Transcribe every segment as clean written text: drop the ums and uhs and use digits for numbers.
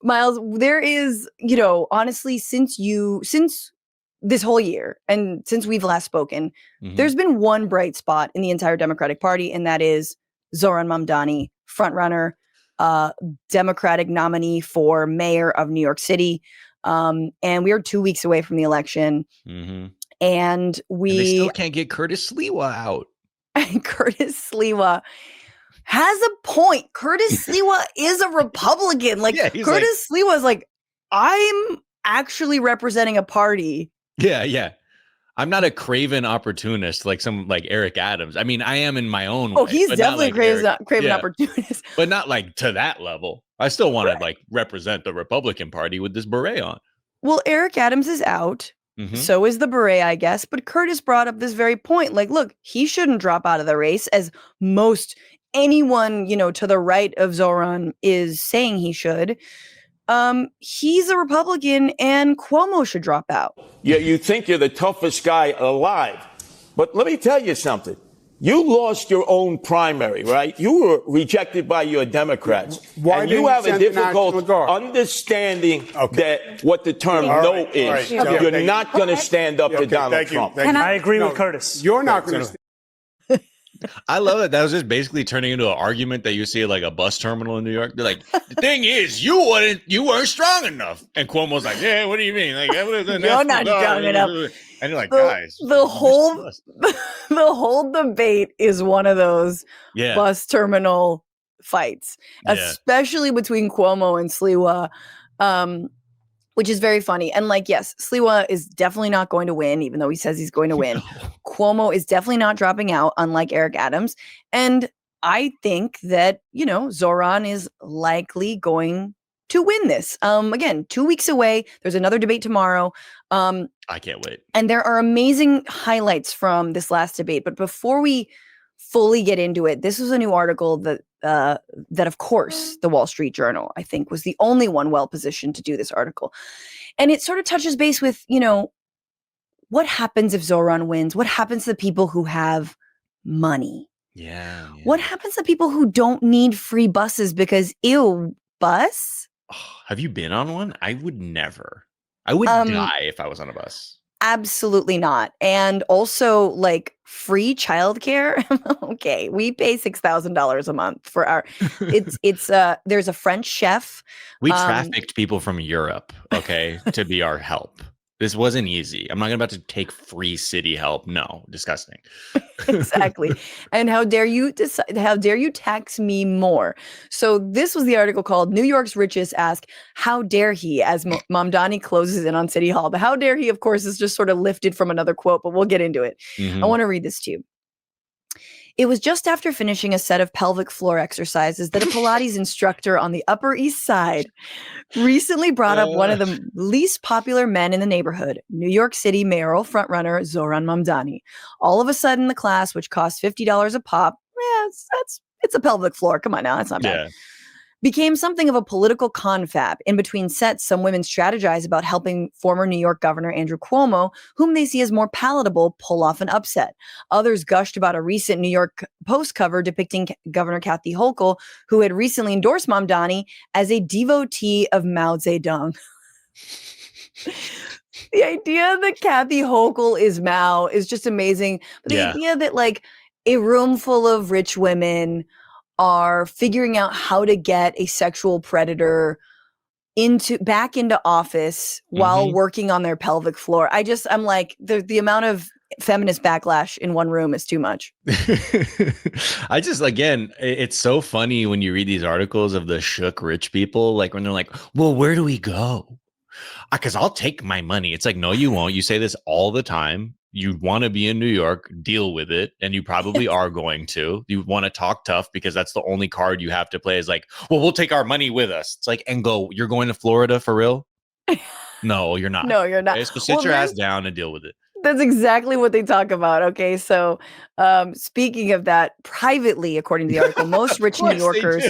Miles, there is, honestly, since this whole year and since we've last spoken, there's been one bright spot in the entire Democratic Party, and that is Zohran Mamdani, frontrunner, Democratic nominee for mayor of New York City. And we are 2 weeks away from the election. And they still can't get Curtis Sliwa out. Curtis Sliwa has a point. Curtis Sliwa is a Republican. Curtis Sliwa is like, I'm actually representing a party. Yeah. I'm not a craven opportunist like Eric Adams. I mean, I am in my own way. Oh, he's definitely a craven opportunist. But not like to that level. I still want to represent the Republican Party with this beret on. Well, Eric Adams is out. So is the beret, I guess. But Curtis brought up this very point. Like, look, he shouldn't drop out of the race, as most anyone, to the right of Zohran is saying he should. He's a Republican, and Cuomo should drop out. Yeah, you think you're the toughest guy alive. But let me tell you something. You lost your own primary, right? You were rejected by your Democrats. Why and you have a difficult understanding that what the term no is. You're not going to stand up to Donald Trump. I agree with Curtis. You're not going to. I love it. That was just basically turning into an argument that you see at like a bus terminal in New York. They're like, the thing is, you weren't strong enough. And Cuomo's like, yeah, what do you mean? Like, you're not strong enough. And you're like, guys, the whole debate is one of those bus terminal fights, especially between Cuomo and Sliwa. Which is very funny. And yes, Sliwa is definitely not going to win, even though he says he's going to win. Cuomo is definitely not dropping out, unlike Eric Adams. And I think that, Zohran is likely going to win this. Again, 2 weeks away. There's another debate tomorrow. I can't wait. And there are amazing highlights from this last debate. But before we fully get into it, this was a new article that of course, the Wall Street Journal, I think, was the only one well-positioned to do this article. And it sort of touches base with, what happens if Zohran wins? What happens to the people who have money? Yeah. What happens to people who don't need free buses because, bus? Oh, have you been on one? I would never. I would die if I was on a bus. Absolutely not. And also free childcare. Okay. We pay $6,000 a month for our, there's a French chef. We trafficked people from Europe, to be our help. This wasn't easy. I'm not about to take free city help. No, disgusting. Exactly. And how dare you tax me more? So this was the article called New York's Richest Ask, How Dare He, as Mamdani closes in on City Hall. The how dare he, of course, is just sort of lifted from another quote, but we'll get into it. I want to read this to you. It was just after finishing a set of pelvic floor exercises that a Pilates instructor on the Upper East Side recently brought up one of the least popular men in the neighborhood, New York City Mayoral frontrunner Zohran Mamdani. All of a sudden, the class, which cost $50 a pop, it's a pelvic floor. Come on now, that's not bad. Became something of a political confab. In between sets, some women strategize about helping former New York Governor Andrew Cuomo, whom they see as more palatable, pull off an upset. Others gushed about a recent New York Post cover depicting Governor Kathy Hochul, who had recently endorsed Mamdani as a devotee of Mao Zedong. The idea that Kathy Hochul is Mao is just amazing. But the idea that a room full of rich women are figuring out how to get a sexual predator back into office while working on their pelvic floor. I'm like, the amount of feminist backlash in one room is too much. Again, it's so funny when you read these articles of the shook rich people, when they're like, well, where do we go? Because I'll take my money. It's like, no, you won't. You say this all the time. You want to be in New York, deal with it. And you probably are going to. You want to talk tough because that's the only card you have to play is well, we'll take our money with us. It's and go, you're going to Florida for real? No, you're not. No, you're not. Okay, so sit your ass down and deal with it. That's exactly what they talk about. Okay, so speaking of that, privately, according to the article, most rich New Yorkers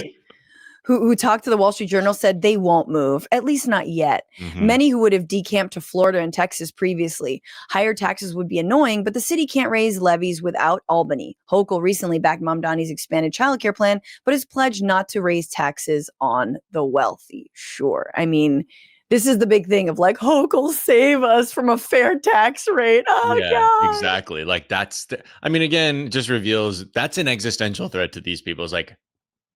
who talked to the Wall Street Journal said they won't move, at least not yet. Many who would have decamped to Florida and Texas previously. Higher taxes would be annoying, but the city can't raise levies without Albany. Hochul recently backed Mamdani's expanded childcare plan, but has pledged not to raise taxes on the wealthy. Sure. I mean, this is the big thing of like, Hochul, save us from a fair tax rate. Oh, Yeah, God. exactly. Like I mean, again, just reveals that's an existential threat to these people. It's like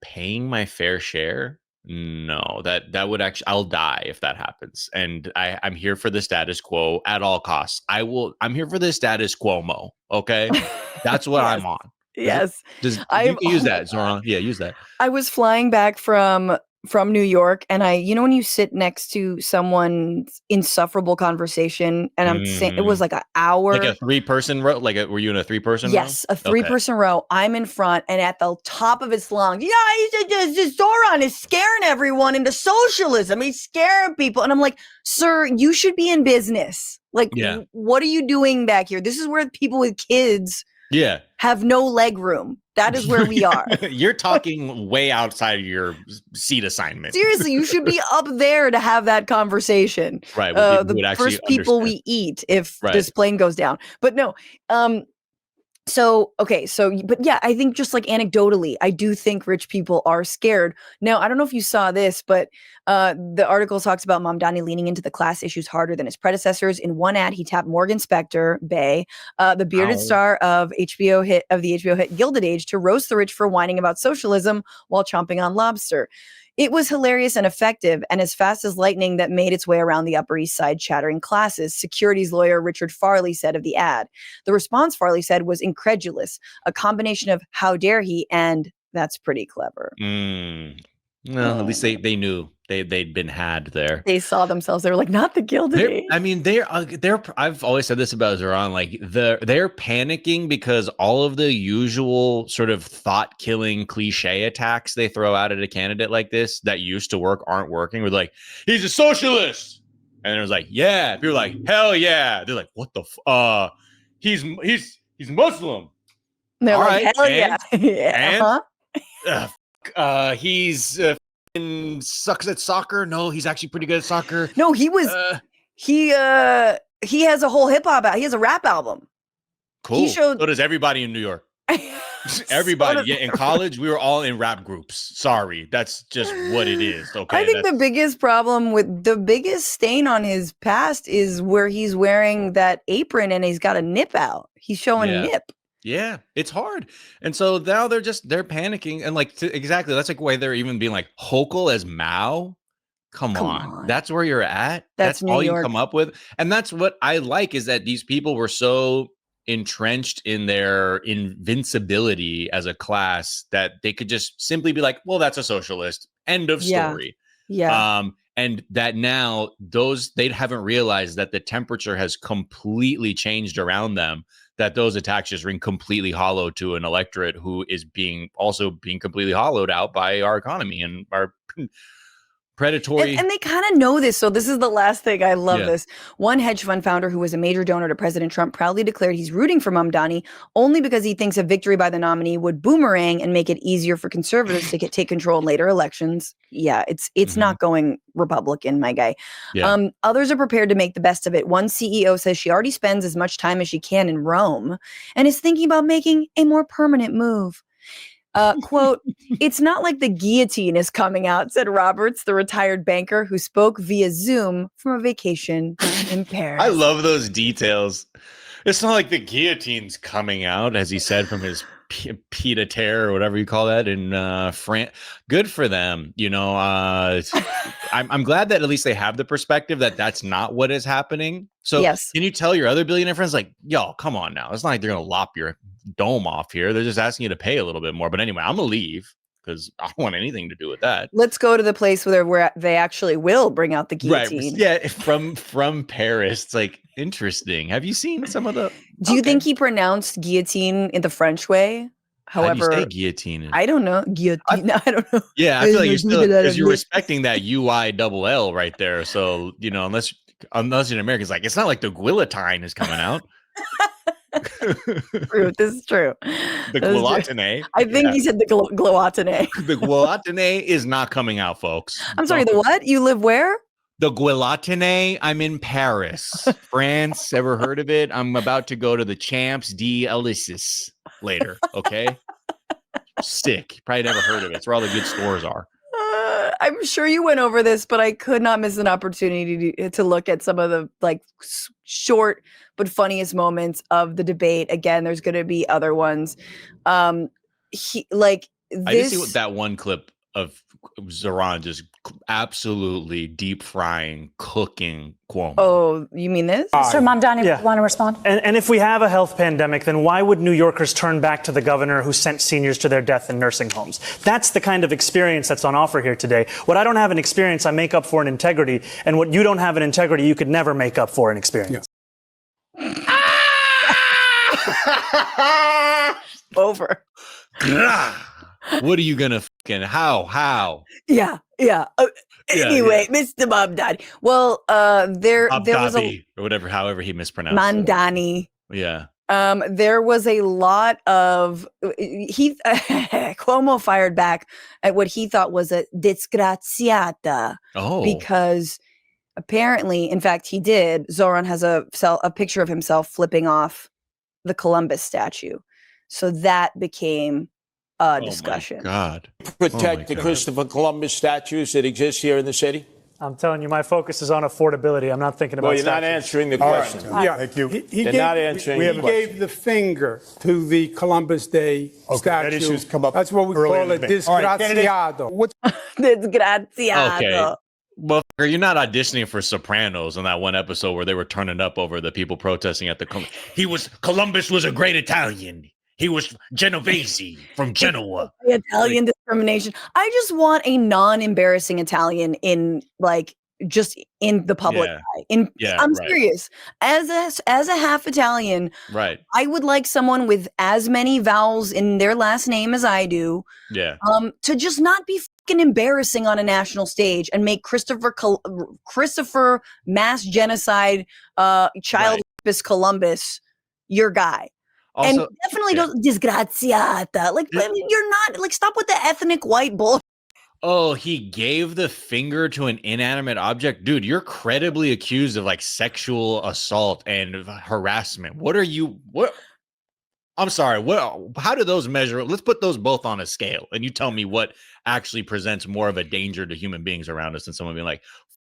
paying my fair share. No, that would actually, I'll die if that happens. And I'm here for the status quo at all costs. I'm here for the status quo-mo. Okay. That's what Yes. I'm on. Yes. You can use that, Zohran. Yeah, use that. I was flying back from New York, and when you sit next to someone's insufferable conversation, and I'm saying it was like an hour. Like a 3-person row? Were you in a 3-person row? Yes, a 3-person row. I'm in front, and at the top of its lungs, Zohran is scaring everyone into socialism. He's scaring people. And I'm like, sir, you should be in business. Like, what are you doing back here? This is where people with kids have no leg room. That is where we are. You're talking way outside of your seat assignment. Seriously, you should be up there to have that conversation. Right. The first people we eat if this plane goes down. But no. But yeah, I think just like anecdotally, I do think rich people are scared. Now, I don't know if you saw this, but the article talks about Mamdani leaning into the class issues harder than his predecessors. In one ad, he tapped Morgan Spector, Bay, the bearded star of the HBO hit Gilded Age, to roast the rich for whining about socialism while chomping on lobster. It was hilarious and effective, and as fast as lightning that made its way around the Upper East Side chattering classes, securities lawyer Richard Farley said of the ad. The response, Farley said, was incredulous, a combination of how dare he and that's pretty clever. Well, at least they knew they'd been had there. They saw themselves. They were like, not the Gilded Age. I mean, they're. I've always said this about Zohran. Like they're panicking because all of the usual sort of thought-killing cliche attacks they throw out at a candidate like this that used to work aren't working. We're like, he's a socialist, and it was like, yeah. People are like, hell yeah. They're like, what the? He's Muslim. They're all like, hell yeah. He's sucks at soccer. No, he's actually pretty good at soccer. No, he was. He has a whole hip hop. He has a rap album. Cool. So does everybody in New York. Everybody. In college, we were all in rap groups. Sorry, that's just what it is. Okay. I think the biggest problem with the biggest stain on his past is where he's wearing that apron and he's got a nip out. He's showing nip. Yeah, it's hard. And so now they're panicking. And like, exactly. That's like why they're even being like Hochul as Mao. Come on. That's where you're at. That's all you come up with. And that's what I like is that these people were so entrenched in their invincibility as a class that they could just simply be like, well, that's a socialist. End of story. Yeah. And that now they haven't realized that the temperature has completely changed around them, that those attacks just ring completely hollow to an electorate who is being completely hollowed out by our economy and our predatory. And they kind of know this. So this is the last thing. I love this. One hedge fund founder who was a major donor to President Trump proudly declared he's rooting for Mamdani only because he thinks a victory by the nominee would boomerang and make it easier for conservatives to take control in later elections. Yeah, it's not going Republican, my guy. Yeah. Others are prepared to make the best of it. One CEO says she already spends as much time as she can in Rome and is thinking about making a more permanent move. Quote, it's not like the guillotine is coming out, said Roberts, the retired banker who spoke via Zoom from a vacation in Paris. I love those details. It's not like the guillotine's coming out, as he said from his pied a terre or whatever you call that in France. Good for them. I'm glad that at least they have the perspective that that's not what is happening. So can you tell your other billionaire friends, like, yo, come on now. It's not like they're going to lop your dome off here. They're just asking you to pay a little bit more. But anyway, I'm going to leave because I don't want anything to do with that. Let's go to the place where they actually will bring out the guillotine. Right. Yeah, from Paris. It's like, interesting. Have you seen some of the... Do you think he pronounced guillotine in the French way? However, how do you say guillotine? I don't know. Guillotine. I don't know. Yeah, I feel like you're respecting that UILL right there. So, unless an American's like, it's not like the guillotine is coming out. True. This is true. The This is true. guillotine. I think he said the gloatine. The guillotine is not coming out, folks. I'm sorry, the what? You live where? The guillotine. I'm in Paris, France. Ever heard of it? I'm about to go to the Champs d'Elysees later. Okay. Sick. Probably never heard of it. It's where all the good stores are. I'm sure you went over this, but I could not miss an opportunity to look at some of the like short but funniest moments of the debate. Again, there's going to be other ones. I just see that one clip of Zohran just absolutely deep frying, cooking Cuomo. Oh, you mean this? Mr. Mamdani, want to respond? And if we have a health pandemic, then why would New Yorkers turn back to the governor who sent seniors to their death in nursing homes? That's the kind of experience that's on offer here today. What I don't have in experience, I make up for in integrity. And what you don't have in integrity, you could never make up for in experience. Yeah. Over. What are you gonna fucking how? Yeah. Anyway, Mr. Mamdani. Well, there was a or whatever, however he mispronounced Mamdani. Yeah. There was a lot of Cuomo fired back at what he thought was a disgraziata. Oh, because apparently, in fact, he did. Zohran has a picture of himself flipping off the Columbus statue, so that became a discussion. My God, protect the Christopher Columbus statues that exist here in the city? I'm telling you, my focus is on affordability. I'm not thinking about you're not answering the question. Yeah, thank you. You're not answering the question. He gave the finger to the Columbus Day statue. That issue's come up. That's what we call it, disgraziado. Disgraziado. Okay. Well, you're not auditioning for Sopranos on that one episode where they were turning up over the people protesting at the Columbus was a great Italian. He was Genovese from Genoa. Italian discrimination. I just want a non-embarrassing Italian in just in the public eye. I'm serious. As a half Italian, right? I would like someone with as many vowels in their last name as I do. Yeah. To just not be fucking embarrassing on a national stage and make Christopher mass genocide child rapist Columbus your guy. Also, and definitely don't disgraziata. You're not stop with the ethnic white bull. Oh, he gave the finger to an inanimate object. Dude, you're credibly accused of sexual assault and harassment. I'm sorry. How do those measure? Let's put those both on a scale and you tell me what actually presents more of a danger to human beings around us than someone being like,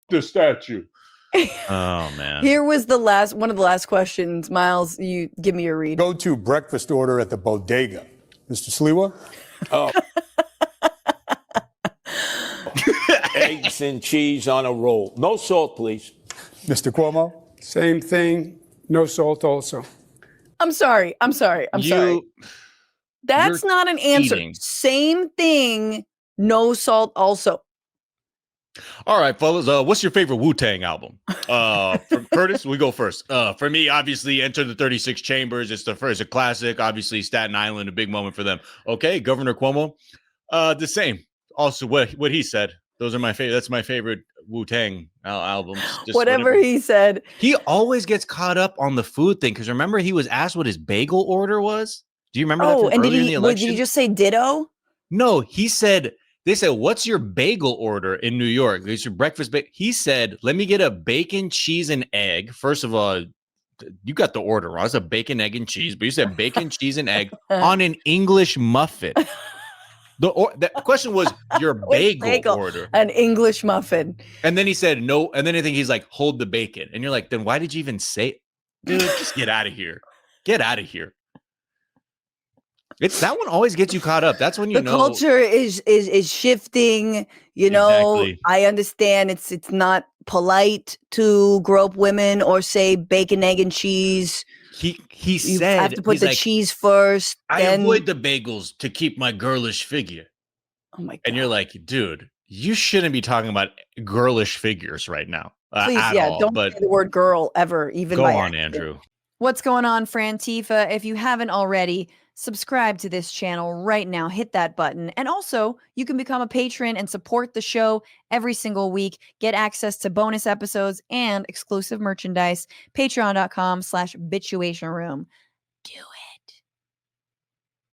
the statue. Oh, man. Here was one of the last questions. Miles, you give me your read. Go to breakfast order at the bodega. Mr. Sliwa? Oh. Eggs and cheese on a roll. No salt, please. Mr. Cuomo? Same thing. No salt also. I'm sorry. That's not an answer. Eating. Same thing. No salt also. All right, fellas. What's your favorite Wu-Tang album? For Curtis, we go first. For me, obviously, Enter the 36 Chambers. It's a classic. Obviously, Staten Island, a big moment for them. Okay, Governor Cuomo, the same. Also, what he said. Those are my favorite. That's my favorite Wu-Tang albums. Whatever he said. He always gets caught up on the food thing because remember he was asked what his bagel order was. Do you remember that from earlier in the election? Did he just say ditto? No, he said. They said, "What's your bagel order in New York? It's your breakfast bagel." He said, "Let me get a bacon, cheese, and egg." First of all, you got the order wrong. It's a bacon, egg, and cheese, but you said bacon, cheese, and egg on an English muffin. The question was your bagel order. An English muffin. And then he said no. And then I think he's like, hold the bacon. And you're like, then why did you even say it? Dude, just get out of here. Get out of here. It's that one always gets you caught up. That's when you know the culture is shifting. You know, exactly. I understand it's not polite to grope women or say bacon, egg, and cheese. He said you have to put the cheese first. I avoid the bagels to keep my girlish figure. Oh my God. And you're like, dude, you shouldn't be talking about girlish figures right now. Please, don't say the word girl ever. Even go on, Andrew. What's going on, Frantifa? If you haven't already, subscribe to this channel right now. Hit that button. And also, you can become a patron and support the show every single week. Get access to bonus episodes and exclusive merchandise. Patreon.com/Bitchuation Room. Do it.